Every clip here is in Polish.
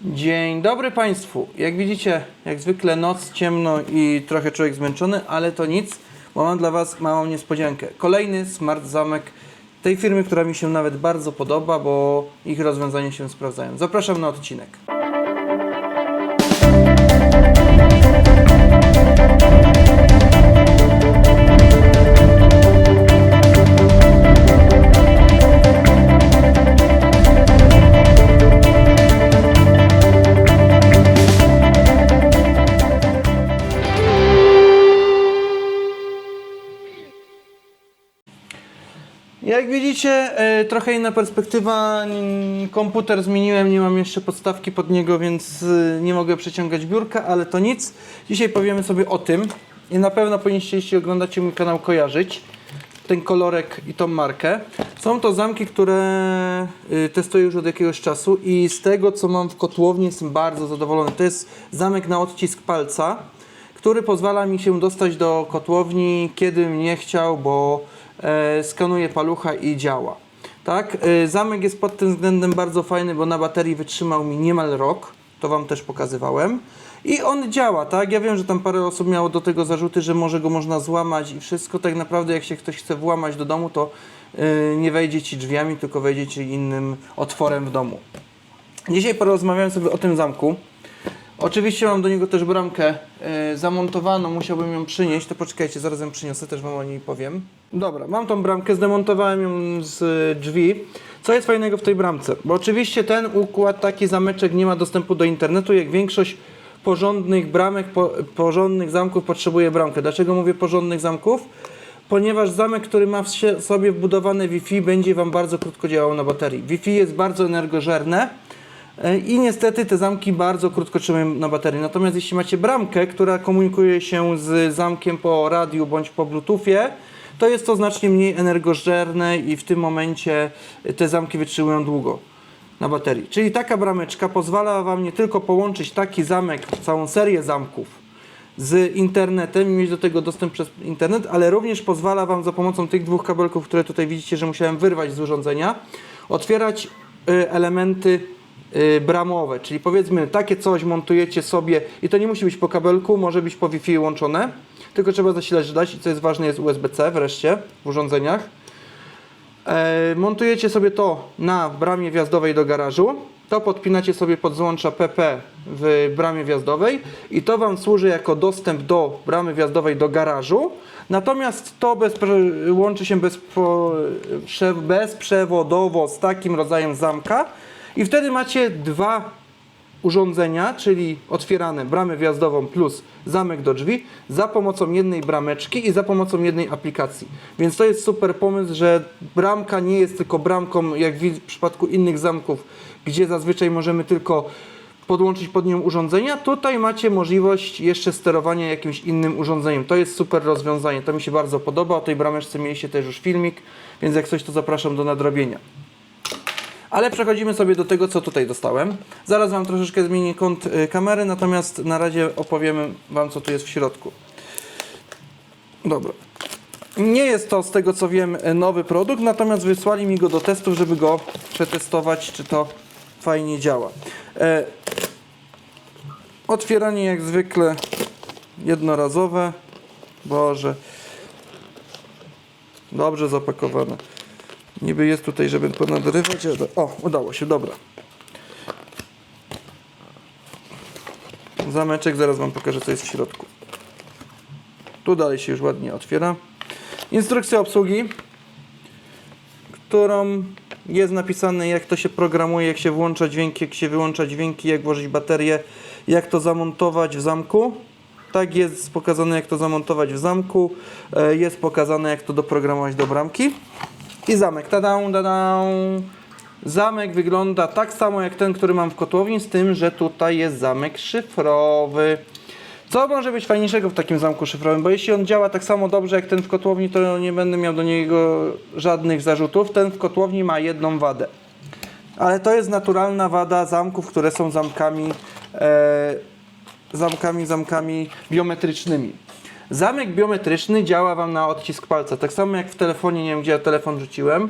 Dzień dobry Państwu. Jak widzicie, jak zwykle noc, ciemno i trochę człowiek zmęczony, ale to nic, bo mam dla Was małą niespodziankę. Kolejny smart zamek tej firmy, która mi się nawet bardzo podoba, bo ich rozwiązania się sprawdzają. Zapraszam na odcinek. Jak widzicie, trochę inna perspektywa, komputer zmieniłem, nie mam jeszcze podstawki pod niego, więc nie mogę przeciągać biurka, ale to nic. Dzisiaj powiemy sobie o tym i na pewno powinniście, jeśli oglądacie mój kanał, kojarzyć ten kolorek i tą markę. Są to zamki, które testuję już od jakiegoś czasu i z tego, co mam w kotłowni, jestem bardzo zadowolony. To jest zamek na odcisk palca, który pozwala mi się dostać do kotłowni, kiedy nie chciał, bo skanuje palucha i działa. Tak? Zamek jest pod tym względem bardzo fajny, bo na baterii wytrzymał mi niemal rok. To Wam też pokazywałem. I on działa, tak? Ja wiem, że tam parę osób miało do tego zarzuty, że może go można złamać i wszystko. Tak naprawdę jak się ktoś chce włamać do domu, to nie wejdzie Ci drzwiami, tylko wejdzie Ci innym otworem w domu. Dzisiaj porozmawiamy sobie o tym zamku. Oczywiście mam do niego też bramkę zamontowaną, musiałbym ją przynieść, to poczekajcie, zaraz ją przyniosę, też Wam o niej powiem. Dobra, mam tą bramkę, zdemontowałem ją z drzwi. Co jest fajnego w tej bramce? Bo oczywiście ten układ, taki zameczek nie ma dostępu do internetu, jak większość porządnych bramek, porządnych zamków potrzebuje bramkę. Dlaczego mówię porządnych zamków? Ponieważ zamek, który ma w sobie wbudowane Wi-Fi, będzie Wam bardzo krótko działał na baterii. Wi-Fi jest bardzo energożerne i niestety te zamki bardzo krótko trzymają na baterii. Natomiast jeśli macie bramkę, która komunikuje się z zamkiem po radiu bądź po bluetoothie, to jest to znacznie mniej energożerne i w tym momencie te zamki wytrzymują długo na baterii. Czyli taka brameczka pozwala Wam nie tylko połączyć taki zamek, całą serię zamków z internetem i mieć do tego dostęp przez internet, ale również pozwala Wam za pomocą tych dwóch kabelków, które tutaj widzicie, że musiałem wyrwać z urządzenia, otwierać elementy bramowe, czyli powiedzmy takie coś montujecie sobie i to nie musi być po kabelku, może być po Wi-Fi łączone, tylko trzeba zasilać dać i co jest ważne, jest USB-C wreszcie w urządzeniach. Montujecie sobie to na bramie wjazdowej do garażu, to podpinacie sobie pod złącza PP w bramie wjazdowej i to Wam służy jako dostęp do bramy wjazdowej do garażu, natomiast to łączy się bezprzewodowo z takim rodzajem zamka i wtedy macie dwa urządzenia, czyli otwierane bramę wjazdową plus zamek do drzwi za pomocą jednej brameczki i za pomocą jednej aplikacji. Więc to jest super pomysł, że bramka nie jest tylko bramką jak w przypadku innych zamków, gdzie zazwyczaj możemy tylko podłączyć pod nią urządzenia. Tutaj macie możliwość jeszcze sterowania jakimś innym urządzeniem. To jest super rozwiązanie, to mi się bardzo podoba. O tej brameczce mieliście też już filmik, więc jak coś to zapraszam do nadrobienia. Ale przechodzimy sobie do tego, co tutaj dostałem. Zaraz Wam troszeczkę zmienię kąt kamery, natomiast na razie opowiemy Wam, co tu jest w środku. Dobra. Nie jest to, z tego co wiem, nowy produkt, natomiast wysłali mi go do testów, żeby go przetestować, czy to fajnie działa. Otwieranie jak zwykle jednorazowe. Boże. Dobrze zapakowane. Niby jest tutaj, żeby ponadrywać, ale... O, udało się, dobra. Zameczek, zaraz Wam pokażę, co jest w środku. Tu dalej się już ładnie otwiera. Instrukcja obsługi, którą jest napisane, jak to się programuje, jak się włącza dźwięki, jak się wyłącza dźwięki, jak włożyć baterię, jak to zamontować w zamku. Tak jest pokazane, jak to zamontować w zamku. Jest pokazane, jak to doprogramować do bramki. I zamek, tada. Zamek wygląda tak samo jak ten, który mam w kotłowni, z tym, że tutaj jest zamek szyfrowy. Co może być fajniejszego w takim zamku szyfrowym? Bo jeśli on działa tak samo dobrze jak ten w kotłowni, to nie będę miał do niego żadnych zarzutów. Ten w kotłowni ma jedną wadę. Ale to jest naturalna wada zamków, które są zamkami biometrycznymi. Zamek biometryczny działa Wam na odcisk palca. Tak samo jak w telefonie, nie wiem gdzie ja telefon rzuciłem.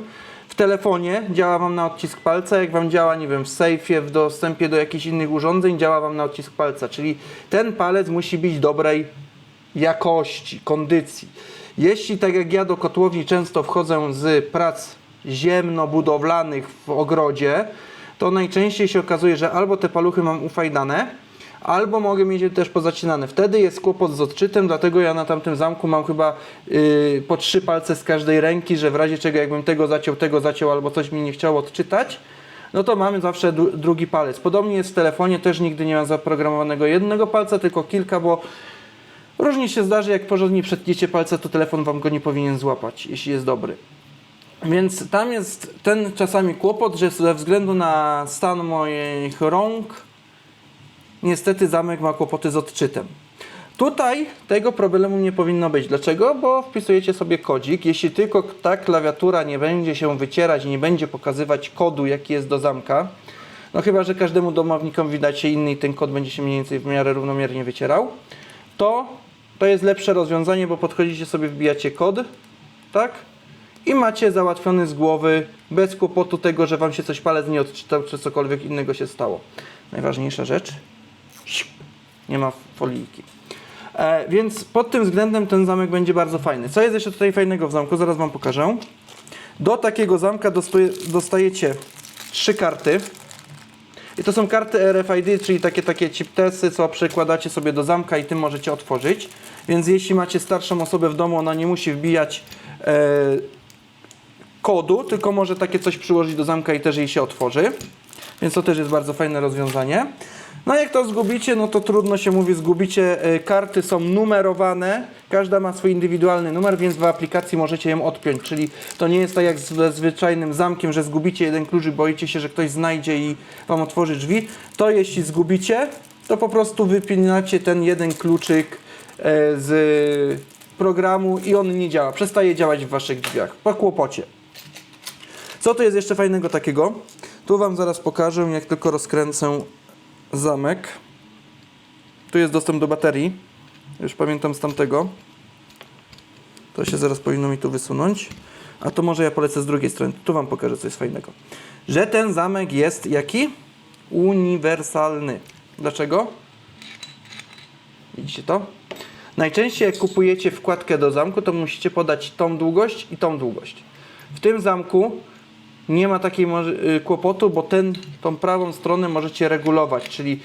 w telefonie działa Wam na odcisk palca, jak Wam działa, nie wiem, w sejfie, w dostępie do jakichś innych urządzeń działa Wam na odcisk palca, czyli ten palec musi być dobrej jakości, kondycji. Jeśli tak jak ja do kotłowni często wchodzę z prac ziemno-budowlanych w ogrodzie, to najczęściej się okazuje, że albo te paluchy mam ufajdane, albo mogę mieć je też pozacinane. Wtedy jest kłopot z odczytem, dlatego ja na tamtym zamku mam chyba po 3 palce z każdej ręki, że w razie czego jakbym tego zaciął albo coś mi nie chciało odczytać, no to mamy zawsze drugi palec. Podobnie jest w telefonie, też nigdy nie mam zaprogramowanego jednego palca, tylko kilka, bo różnie się zdarzy, jak porządnie przetniecie palce, to telefon Wam go nie powinien złapać, jeśli jest dobry. Więc tam jest ten czasami kłopot, że ze względu na stan moich rąk niestety zamek ma kłopoty z odczytem. Tutaj tego problemu nie powinno być. Dlaczego? Bo wpisujecie sobie kodzik. Jeśli tylko ta klawiatura nie będzie się wycierać i nie będzie pokazywać kodu, jaki jest do zamka, no chyba że każdemu domownikowi dacie inny i ten kod będzie się mniej więcej w miarę równomiernie wycierał, to jest lepsze rozwiązanie, bo podchodzicie sobie, wbijacie kod, tak? I macie załatwiony z głowy, bez kłopotu tego, że Wam się coś palec nie odczytał, czy cokolwiek innego się stało. Najważniejsza rzecz, nie ma folijki. Więc pod tym względem ten zamek będzie bardzo fajny. Co jest jeszcze tutaj fajnego w zamku? Zaraz Wam pokażę. Do takiego zamka dostajecie 3 karty. I to są karty RFID, czyli takie chiptesy, co przekładacie sobie do zamka i tym możecie otworzyć. Więc jeśli macie starszą osobę w domu, ona nie musi wbijać kodu, tylko może takie coś przyłożyć do zamka i też jej się otworzy. Więc to też jest bardzo fajne rozwiązanie. No jak to zgubicie, no to trudno się mówi, zgubicie. Karty są numerowane, każda ma swój indywidualny numer, więc w aplikacji możecie ją odpiąć, czyli to nie jest tak jak ze zwyczajnym zamkiem, że zgubicie jeden klucz i boicie się, że ktoś znajdzie i Wam otworzy drzwi. To jeśli zgubicie, to po prostu wypinacie ten jeden kluczyk z programu i on nie działa, przestaje działać w Waszych drzwiach, po kłopocie. Co tu jest jeszcze fajnego takiego? Tu Wam zaraz pokażę, jak tylko rozkręcę zamek. Tu jest dostęp do baterii. Już pamiętam z tamtego. To się zaraz powinno mi tu wysunąć. A to może ja polecę z drugiej strony. Tu Wam pokażę, co jest fajnego. Że ten zamek jest jaki? Uniwersalny. Dlaczego? Widzicie to? Najczęściej jak kupujecie wkładkę do zamku, to musicie podać tą długość i tą długość. W tym zamku nie ma takiej kłopotu, bo tą prawą stronę możecie regulować, czyli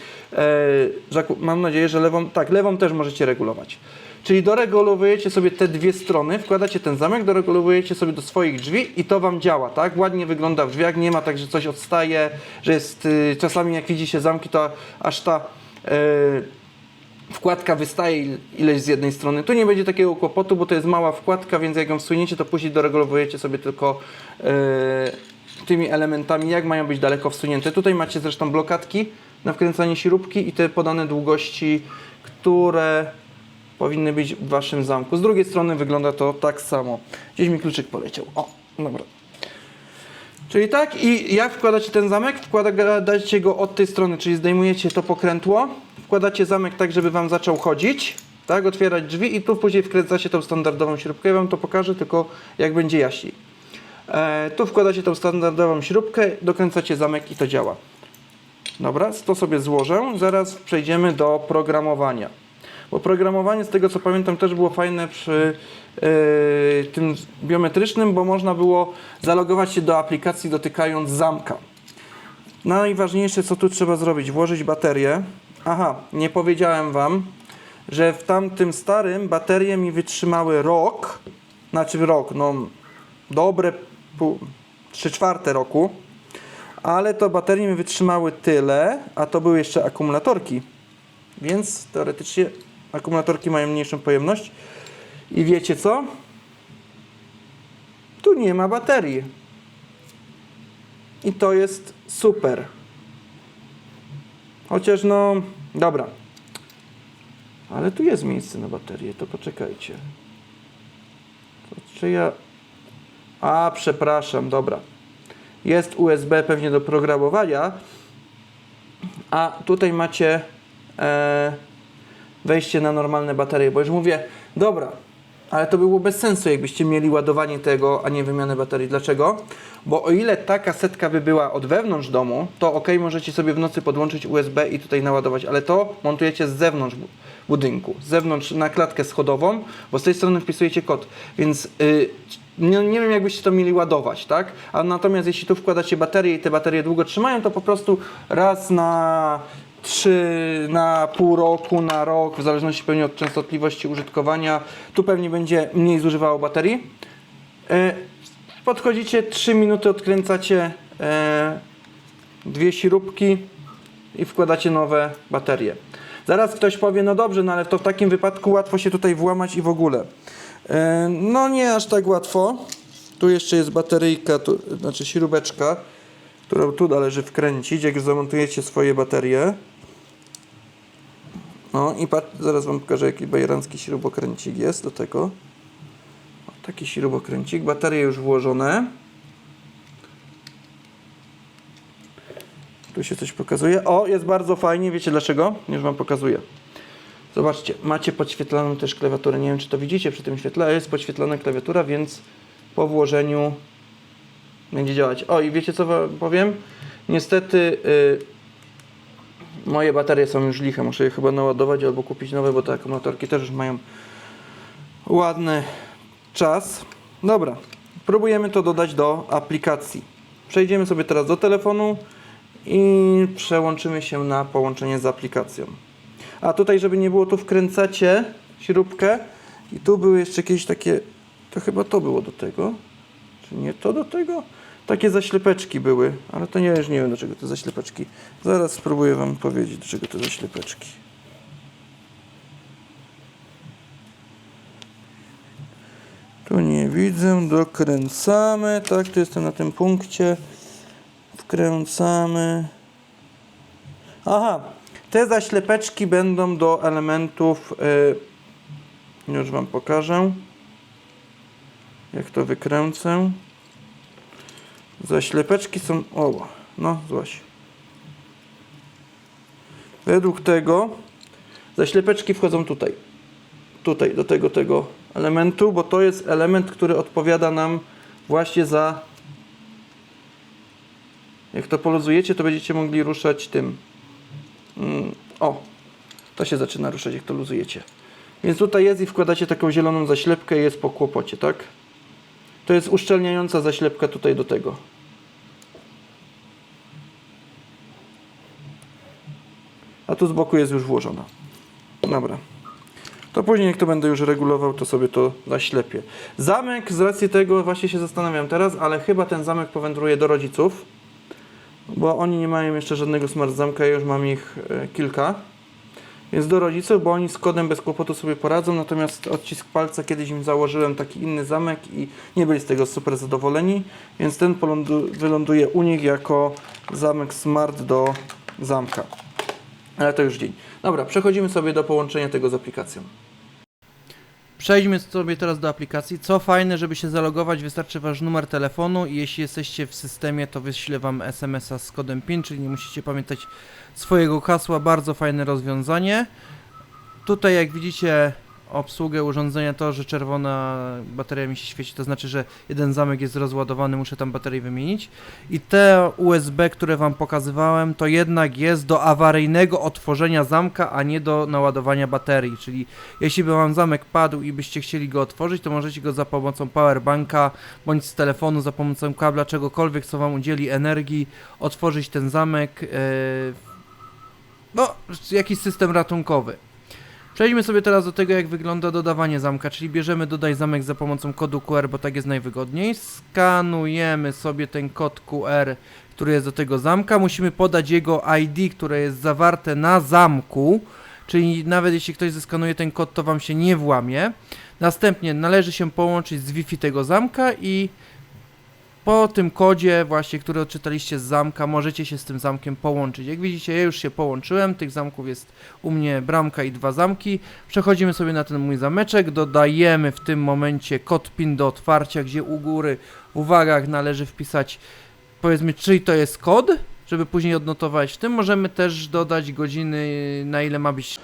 mam nadzieję, że lewą też możecie regulować. Czyli doregulowujecie sobie te dwie strony, wkładacie ten zamek, doregulowujecie sobie do swoich drzwi i to Wam działa, tak? Ładnie wygląda w drzwiach, nie ma tak, że coś odstaje, że jest czasami jak widzi się zamki, to aż ta wkładka wystaje ileś z jednej strony. Tu nie będzie takiego kłopotu, bo to jest mała wkładka, więc jak ją wsuniecie, to później doregulowujecie sobie tylko tymi elementami, jak mają być daleko wsunięte. Tutaj macie zresztą blokadki na wkręcanie śrubki i te podane długości, które powinny być w Waszym zamku. Z drugiej strony wygląda to tak samo. Gdzieś mi kluczyk poleciał. O, dobra. Czyli tak, i jak wkładacie ten zamek? Wkładacie go od tej strony, czyli zdejmujecie to pokrętło, wkładacie zamek tak, żeby Wam zaczął chodzić, tak, otwierać drzwi i tu później wkręcacie tą standardową śrubkę. Ja Wam to pokażę, tylko jak będzie jaśniej. Tu wkładacie tą standardową śrubkę, dokręcacie zamek i to działa. Dobra, to sobie złożę. Zaraz przejdziemy do programowania. Bo programowanie, z tego co pamiętam, też było fajne przy tym biometrycznym, bo można było zalogować się do aplikacji dotykając zamka. Najważniejsze, co tu trzeba zrobić, włożyć baterię. Aha, nie powiedziałem Wam, że w tamtym starym baterie mi wytrzymały rok, no dobre 3/4 roku, ale to baterie mi wytrzymały tyle, a to były jeszcze akumulatorki, więc teoretycznie akumulatorki mają mniejszą pojemność i wiecie co? Tu nie ma baterii i to jest super. Chociaż no, dobra, ale tu jest miejsce na baterię, to poczekajcie. To czy ja... A, przepraszam, dobra. Jest USB pewnie do programowania, a tutaj macie wejście na normalne baterie, bo już mówię, dobra, Ale to było bez sensu, jakbyście mieli ładowanie tego, a nie wymianę baterii. Dlaczego? Bo o ile ta kasetka by była od wewnątrz domu, to ok, możecie sobie w nocy podłączyć USB i tutaj naładować, ale to montujecie z zewnątrz budynku, z zewnątrz na klatkę schodową, bo z tej strony wpisujecie kod, więc nie wiem, jakbyście to mieli ładować, tak? A natomiast jeśli tu wkładacie baterie i te baterie długo trzymają, to po prostu raz na na pół roku, na rok, w zależności pewnie od częstotliwości użytkowania. Tu pewnie będzie mniej zużywało baterii. Podchodzicie, 3 minuty odkręcacie dwie śrubki i wkładacie nowe baterie. Zaraz ktoś powie, no dobrze, no ale to w takim wypadku łatwo się tutaj włamać i w ogóle. No nie aż tak łatwo. Tu jeszcze jest bateryjka, znaczy śrubeczka, którą tu należy wkręcić, jak zamontujecie swoje baterie. No i zaraz wam pokażę, jaki bajerancki śrubokręcik jest do tego. O, taki śrubokręcik, baterie już włożone. Tu się coś pokazuje. O, jest bardzo fajnie, wiecie dlaczego? Już wam pokazuję. Zobaczcie, macie podświetloną też klawiaturę. Nie wiem, czy to widzicie przy tym świetle, ale jest podświetlona klawiatura, więc po włożeniu będzie działać. O, i wiecie co wam powiem? Niestety moje baterie są już liche. Muszę je chyba naładować albo kupić nowe, bo te akumulatorki też już mają ładny czas. Dobra, próbujemy to dodać do aplikacji. Przejdziemy sobie teraz do telefonu i przełączymy się na połączenie z aplikacją. A tutaj, żeby nie było, tu wkręcacie śrubkę i tu były jeszcze jakieś takie, to chyba to było do tego, czy nie to do tego? Takie zaślepeczki były, ale to już nie wiem, do czego te zaślepeczki. Zaraz spróbuję wam powiedzieć, do czego te zaślepeczki. Tu nie widzę, dokręcamy, tak, tu jestem na tym punkcie. Wkręcamy. Aha, te zaślepeczki będą do elementów, już wam pokażę, jak to wykręcę. Zaślepeczki są, o, no złaś. Według tego zaślepeczki wchodzą tutaj. Tutaj, do tego elementu, bo to jest element, który odpowiada nam właśnie za... Jak to poluzujecie, to będziecie mogli ruszać tym. O, to się zaczyna ruszać, jak to luzujecie. Więc tutaj jest i wkładacie taką zieloną zaślepkę i jest po kłopocie, tak? To jest uszczelniająca zaślepka tutaj do tego. A tu z boku jest już włożona. Dobra. To później, jak to będę już regulował, to sobie to zaślepię. Zamek, z racji tego właśnie się zastanawiam teraz, ale chyba ten zamek powędruje do rodziców, bo oni nie mają jeszcze żadnego smart zamka, ja już mam ich kilka. Więc do rodziców, bo oni z kodem bez kłopotu sobie poradzą, natomiast odcisk palca kiedyś im założyłem taki inny zamek i nie byli z tego super zadowoleni, więc ten wyląduje u nich jako zamek smart do zamka. Ale to już dzień. Dobra, przechodzimy sobie do połączenia tego z aplikacją. Przejdźmy sobie teraz do aplikacji. Co fajne, żeby się zalogować, wystarczy wasz numer telefonu i jeśli jesteście w systemie, to wyślę wam SMS-a z kodem PIN, czyli nie musicie pamiętać swojego hasła. Bardzo fajne rozwiązanie. Tutaj, jak widzicie, obsługę urządzenia, to, że czerwona bateria mi się świeci, to znaczy, że jeden zamek jest rozładowany, muszę tam baterię wymienić. I te USB, które wam pokazywałem, to jednak jest do awaryjnego otworzenia zamka, a nie do naładowania baterii, czyli jeśli by wam zamek padł i byście chcieli go otworzyć, to możecie go za pomocą powerbanka, bądź z telefonu, za pomocą kabla, czegokolwiek, co wam udzieli energii, otworzyć ten zamek, no, jakiś system ratunkowy. Przejdźmy sobie teraz do tego, jak wygląda dodawanie zamka, czyli bierzemy dodaj zamek za pomocą kodu QR, bo tak jest najwygodniej. Skanujemy sobie ten kod QR, który jest do tego zamka. Musimy podać jego ID, które jest zawarte na zamku, czyli nawet jeśli ktoś zeskanuje ten kod, to wam się nie włamie. Następnie należy się połączyć z Wi-Fi tego zamka i po tym kodzie właśnie, który odczytaliście z zamka, możecie się z tym zamkiem połączyć. Jak widzicie, ja już się połączyłem, tych zamków jest u mnie bramka i 2 zamki. Przechodzimy sobie na ten mój zameczek, dodajemy w tym momencie kod PIN do otwarcia, gdzie u góry w uwagach należy wpisać, powiedzmy, czyj to jest kod, żeby później odnotować. W tym możemy też dodać godziny, na ile ma być.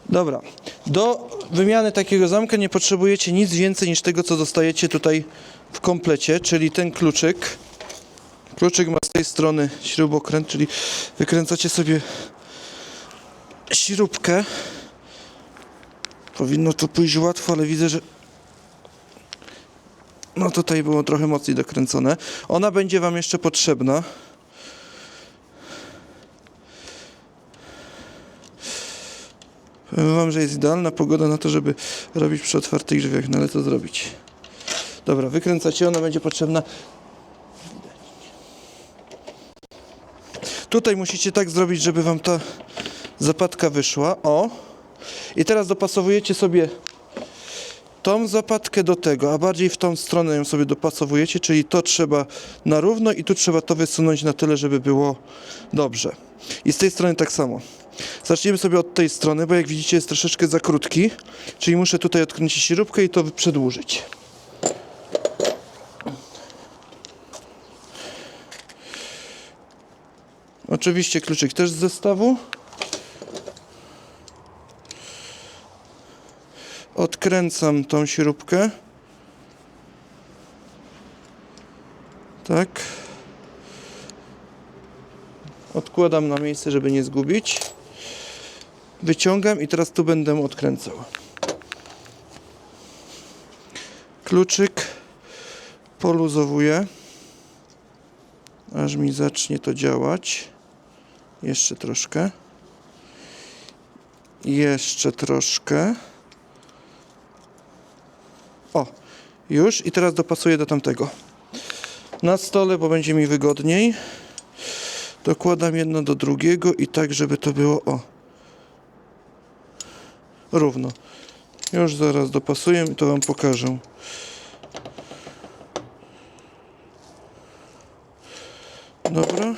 Dobra, do wymiany takiego zamka nie potrzebujecie nic więcej niż tego, co dostajecie tutaj w komplecie, czyli ten kluczyk. Kluczyk ma z tej strony śrubokręt, czyli wykręcacie sobie śrubkę. Powinno to pójść łatwo, ale widzę, że no tutaj było trochę mocniej dokręcone. Ona będzie wam jeszcze potrzebna. Powiem wam, że jest idealna pogoda na to, żeby robić przy otwartych drzwiach, no ale co zrobić? Dobra, wykręcacie, ona będzie potrzebna. Tutaj musicie tak zrobić, żeby wam ta zapadka wyszła. O! I teraz dopasowujecie sobie tą zapadkę do tego, a bardziej w tą stronę ją sobie dopasowujecie, czyli to trzeba na równo i tu trzeba to wysunąć na tyle, żeby było dobrze. I z tej strony tak samo. Zaczniemy sobie od tej strony, bo jak widzicie jest troszeczkę za krótki, czyli muszę tutaj odkręcić śrubkę i to przedłużyć. Oczywiście kluczyk też z zestawu. Odkręcam tą śrubkę. Tak. Odkładam na miejsce, żeby nie zgubić. Wyciągam i teraz tu będę odkręcał. Kluczyk poluzowuję, aż mi zacznie to działać. Jeszcze troszkę. Jeszcze troszkę. O, już. I teraz dopasuję do tamtego. Na stole, bo będzie mi wygodniej. Dokładam jedno do drugiego i tak, żeby to było równo. Już zaraz dopasuję i to wam pokażę. Dobra.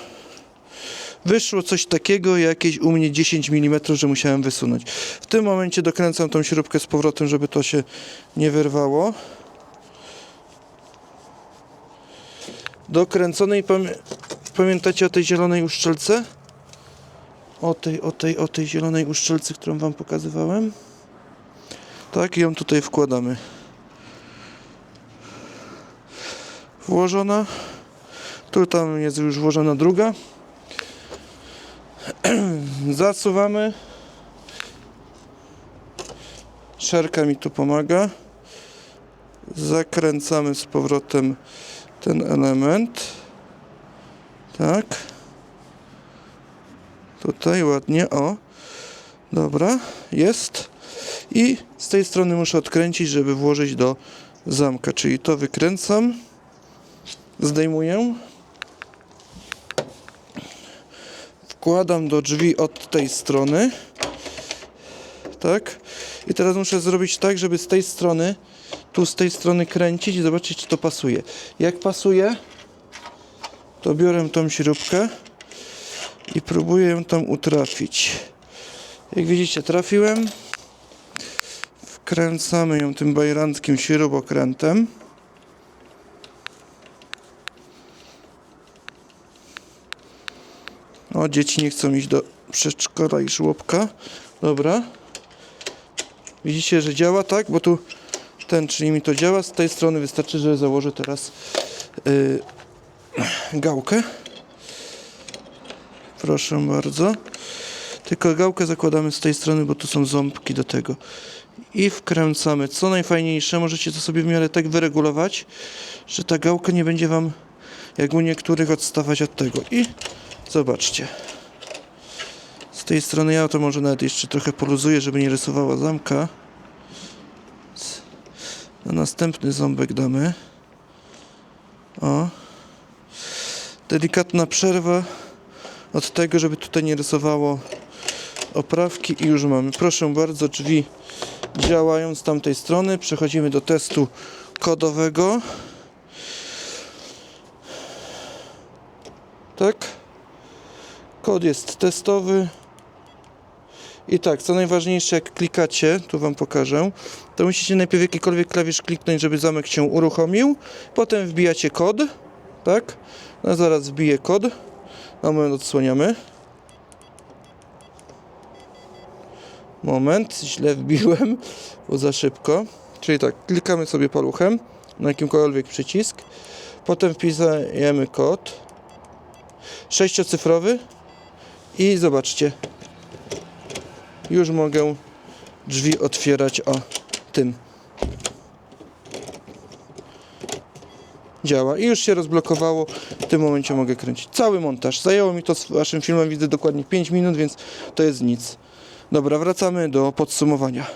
Wyszło coś takiego, jakieś u mnie 10 mm, że musiałem wysunąć. W tym momencie dokręcam tą śrubkę z powrotem, żeby to się nie wyrwało. Dokręcone i pamiętacie o tej zielonej uszczelce? O tej zielonej uszczelce, którą wam pokazywałem? Tak, i ją tutaj wkładamy. Włożona. Tu tam jest już włożona druga. Zasuwamy. Szerka mi tu pomaga. Zakręcamy z powrotem ten element. Tak. Tutaj ładnie, o. Dobra, jest. I z tej strony muszę odkręcić, żeby włożyć do zamka. Czyli to wykręcam. Zdejmuję. Wkładam do drzwi od tej strony. Tak. I teraz muszę zrobić tak, żeby z tej strony, tu z tej strony kręcić i zobaczyć, czy to pasuje. Jak pasuje, to biorę tą śrubkę i próbuję ją tam utrafić. Jak widzicie, trafiłem. Wkręcamy ją tym bajeranckim śrubokrętem. O, dzieci nie chcą iść do przedszkola i żłobka. Dobra. Widzicie, że działa, tak? Bo tu ten, czyli mi to działa. Z tej strony wystarczy, że założę teraz gałkę. Proszę bardzo. Tylko gałkę zakładamy z tej strony, bo tu są ząbki do tego. I wkręcamy. Co najfajniejsze, możecie to sobie w miarę tak wyregulować, że ta gałka nie będzie wam, jak u niektórych, odstawać od tego. I zobaczcie. Z tej strony ja to może nawet jeszcze trochę poluzuję, żeby nie rysowała zamka. Na następny ząbek damy. O. Delikatna przerwa od tego, żeby tutaj nie rysowało oprawki i już mamy. Proszę bardzo, drzwi działają z tamtej strony. Przechodzimy do testu kodowego. Tak. Kod jest testowy. I tak, co najważniejsze, jak klikacie, tu wam pokażę, to musicie najpierw jakikolwiek klawisz kliknąć, żeby zamek się uruchomił. Potem wbijacie kod. Tak. No zaraz wbiję kod. Na moment odsłaniamy. Moment, źle wbiłem, bo za szybko. Czyli tak, klikamy sobie paluchem na jakimkolwiek przycisk. Potem wpisujemy kod 6-cyfrowy i zobaczcie. Już mogę drzwi otwierać tym. Działa i już się rozblokowało. W tym momencie mogę kręcić. Cały montaż. Zajęło mi to z waszym filmem, widzę, dokładnie 5 minut, więc to jest nic. Dobra, wracamy do podsumowania.